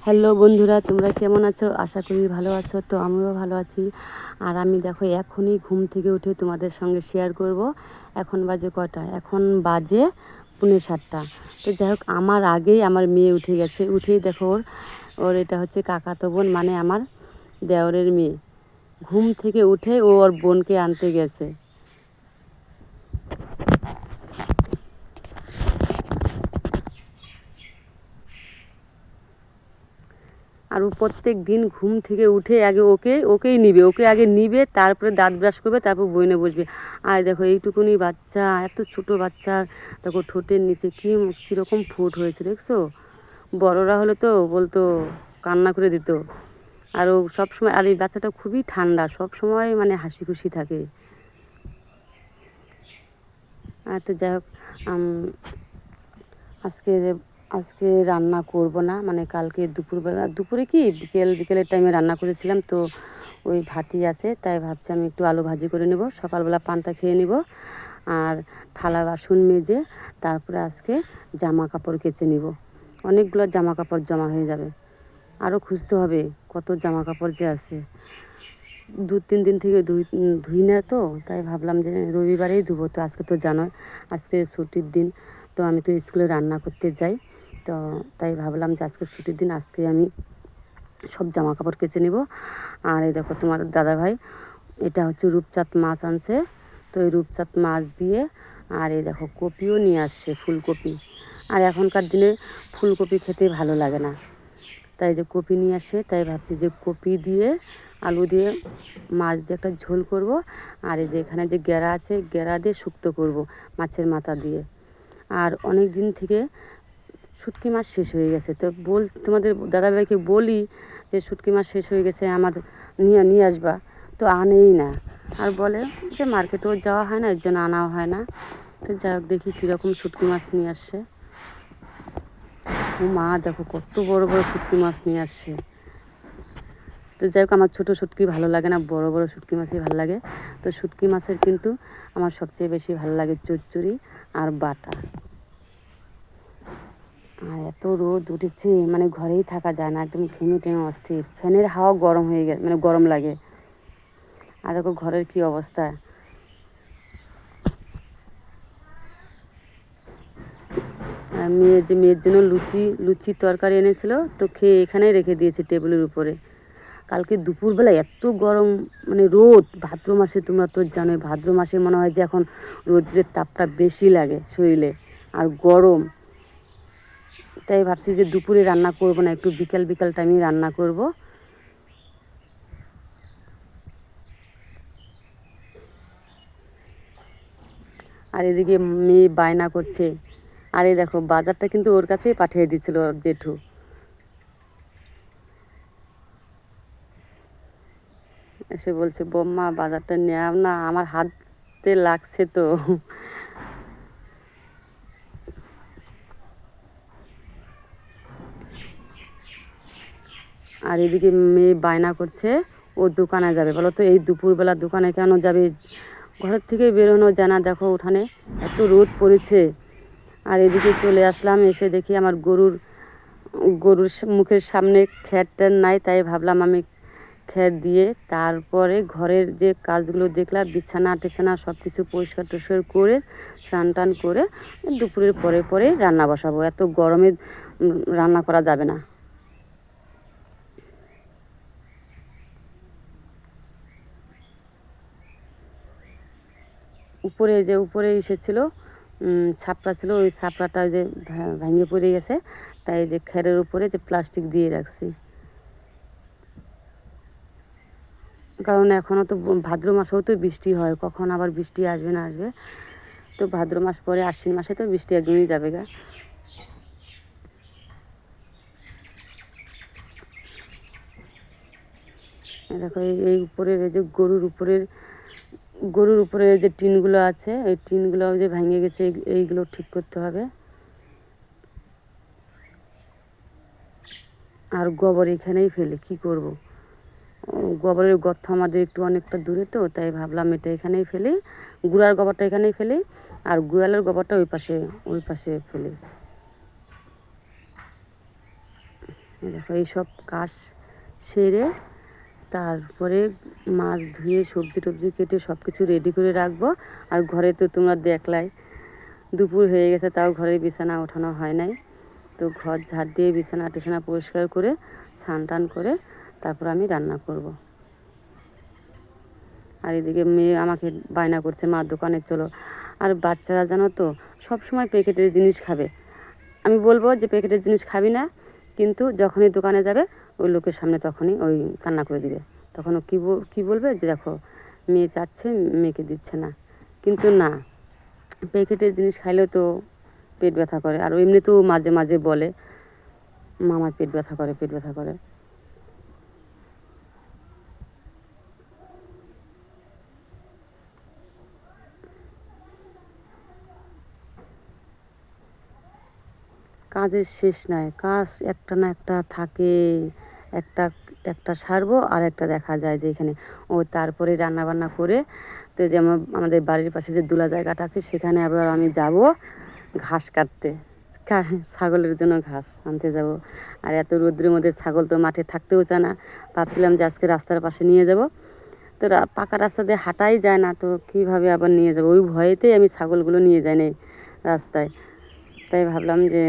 Hello বন্ধুরা, তোমরা কেমন আছো? আশা করি ভালো আছো। তো আমিও ভালো আছি। আর আমি দেখো এখনই ঘুম থেকে উঠে তোমাদের সঙ্গে শেয়ার করব। এখন বাজে কটা? এখন বাজে 6:45। তো যাই হোক, আমার আগেই আমার মেয়ে উঠে গেছে। উঠেই দেখো ওর ওর এটা হচ্ছে কাকাতো বোন, মানে আমার দেওরের মেয়ে। ঘুম থেকে উঠে ও ওর বোনকে আনতে গেছে। আর ও প্রত্যেক দিন ঘুম থেকে উঠে আগে ওকেই নিবে, ওকে আগে নিবে, তারপরে দাঁত ব্রাশ করবে, তারপর বইনে বসবে। আর দেখো এইটুকুনি বাচ্চা, এত ছোট বাচ্চার দেখো ঠোঁটের নিচে কীরকম ফুট হয়েছে দেখছো? বড়রা হলে তো বলতো, কান্না করে দিত। আর ও সবসময়, আর এই বাচ্চাটা খুবই ঠান্ডা, সবসময় মানে হাসি খুশি থাকে। আর তো যাই হোক, আজকে আজকে রান্না করব না, মানে কালকে দুপুরে কি বিকেলের টাইমে রান্না করেছিলাম, তো ওই ভাতই আছে, তাই ভাবছি আমি একটু আলু ভাজি করে নেব, সকালবেলা পান্তা খেয়ে নেব। আর থালা বাসন মেজে তারপরে আজকে জামা কাপড় কেচে নিব। অনেকগুলো জামা কাপড় জমা হয়ে যাবে, আরও খুঁজতে হবে কত জামা কাপড় যে আছে। 2-3 দিন থেকে ধুই না, তো তাই ভাবলাম যে রবিবারেই ধুবো। তো আজকে তো জানোই আজকে ছুটির দিন, তো আমি তো স্কুলে রান্না করতে যাই, তো তাই ভাবলাম যে আজকে ছুটির দিন, আজকে আমি সব জামা কাপড় কেচে নেব। আর এই দেখো তোমাদের দাদাভাই, এটা হচ্ছে রূপচাঁদ মাছ আনছে, তো এই রূপচাঁদ মাছ দিয়ে, আর এই দেখো কপিও নিয়ে আসছে, ফুলকপি। আর এখনকার দিনে ফুলকপি খেতে ভালো লাগে না, তাই যে কপি নিয়ে আসে, তাই ভাবছি যে কপি দিয়ে আলু দিয়ে মাছ দিয়ে একটা ঝোল করব। আর এই যে এখানে যে গেরা আছে, গেরা দিয়ে শুক্তো করব মাছের মাথা দিয়ে। আর অনেক দিন থেকে শুটকি মাছ শেষ হয়ে গেছে, তো তোমাদের দাদাভাইকে বলি যে শুটকি মাছ শেষ হয়ে গেছে, আমার নিয়ে আসবা, তো আনেই না। আর বলে যে মার্কেটেও যাওয়া হয় না, এর জন্য আনাও হয় না। তো যাই হোক, দেখি কীরকম শুটকি মাছ নিয়ে আসছে। ও মা, দেখো কত বড় বড় শুটকি মাছ নিয়ে আসছে। তো যাই হোক, আমার ছোটো শুটকি ভালো লাগে না, বড় বড় শুটকি মাছই ভালো লাগে। তো শুটকি মাছের কিন্তু আমার সবচেয়ে বেশি ভালো লাগে চচ্চড়ি আর বাটা। আর এত রোদ উঠেছে, মানে ঘরেই থাকা যায় না, একদম ঘেমে টেমে অস্থির। ফ্যানের হাওয়া গরম হয়ে গেছে, মানে গরম লাগে। আর দেখো ঘরের কী অবস্থা। মেয়ের জন্য লুচি তরকারি এনেছিল, তো খেয়ে এখানেই রেখে দিয়েছি টেবিলের উপরে। কালকে দুপুরবেলা এত গরম, মানে রোদ, ভাদ্র মাসে তোমরা তো জানোই, ভাদ্র মাসে মনে হয় যে এখন রোদ্রের তাপটা বেশি লাগে শরীরে, আর গরম। তাই ভাবছি যে দুপুরে রান্না করব না, একটু বিকাল টাইমে রান্না করব। আর এদিকে মেয়ে বায়না করছে। আর এই দেখো বাজারটা কিন্তু ওর কাছেই পাঠিয়ে দিয়েছিল ওর জেঠু। এসে বলছে, বম্মা বাজারটা নেও না, আমার হাতে লাগছে তো। আর এদিকে মেয়ে বায়না করছে ও দোকানে যাবে। বলো তো এই দুপুরবেলা দোকানে কেন যাবে? ঘরের থেকে বেরোনো যায় না, দেখো উঠানে এত রোদ পড়েছে। আর এদিকে চলে আসলাম, এসে দেখি আমার গরুর মুখের সামনে খ্যার নাই, তাই ভাবলাম আমি খ্যার দিয়ে তারপরে ঘরের যে কাজগুলো দেখলাম, বিছানা টিছানা সব কিছু পরিষ্কার টরিষ্কার করে স্নান টান করে দুপুরের পরে রান্না বসাবো। এত গরমে রান্না করা যাবে না। উপরে এসেছিলো ছাপড়া ছিল, ওই ছাপড়াটা যে ভেঙে পড়ে গেছে, তাই যে খ্যারের উপরে যে প্লাস্টিক দিয়ে রাখছি। কারণ এখনও তো ভাদ্র মাসেও তো বৃষ্টি হয়, কখন আবার বৃষ্টি আসবে না আসবে। তো ভাদ্র মাস পরে আশ্বিন মাসে তো বৃষ্টি একদমই যাবে গা। দেখো এই উপরের এই যে গরুর উপরের যে টিনগুলো আছে, এই টিনগুলো যে ভেঙে গেছে, এইগুলো ঠিক করতে হবে। আর গোবর এখানেই ফেলে কি করব? গোবরের গর্ত আমাদের একটু অনেকটা দূরে, তো তাই ভাবলাম এটা এখানেই ফেলি, গুঁড়ার গোবরটা এখানেই ফেলি, আর গোয়ালের গোবরটা ওই পাশে ফেলি। দেখো এইসব কাজ সেরে তারপরে মাছ ধুয়ে সবজি টবজি কেটে সব কিছু রেডি করে রাখবো। আর ঘরে তো তোমরা দেখলাই দুপুর হয়ে গেছে, তাও ঘরের বিছানা ওঠানো হয় নাই। তো ঘর ঝাড় দিয়ে বিছানা টিছানা পরিষ্কার করে স্নান টান করে তারপর আমি রান্না করব। আর এদিকে মেয়ে আমাকে বায়না করছে, মা দোকানে চলো। আর বাচ্চারা জানো তো সবসময় প্যাকেটের জিনিস খাবে। আমি বলবো যে প্যাকেটের জিনিস খাবি না, কিন্তু যখনই দোকানে যাবে ওই লোকের সামনে তখনই ওই কান্না করে দিবে। তখন ও কী বলবে যে দেখো মেয়ে চাচ্ছে, মেয়েকে দিচ্ছে না। কিন্তু না, প্যাকেটের জিনিস খাইলেও তো পেট ব্যথা করে। আর এমনিতেও মাঝে মাঝে বলে মা আমার পেট ব্যথা করে, পেট ব্যথা করে। কাজের শেষ নাই, কাজ একটা না একটা থাকেই। একটা একটা সারবো আর একটা দেখা যায় যে এখানে ও তারপরে রান্নাবান্না করে তো যেমন আমাদের বাড়ির পাশে যে দুলা জায়গাটা আছে সেখানে আবার আমি যাব ঘাস কাটতে, ছাগলের জন্য ঘাস আনতে যাব। আর এত রোদ্রের মধ্যে ছাগল তো মাঠে থাকতেও চায় না। ভাবছিলাম যে আজকে রাস্তার পাশে নিয়ে যাব, তো পাকা রাস্তা দিয়ে হাঁটাই যায় না, তো কীভাবে আবার নিয়ে যাব, ওই ভয়েতেই আমি ছাগলগুলো নিয়ে যাই না রাস্তায়। তাই ভাবলাম যে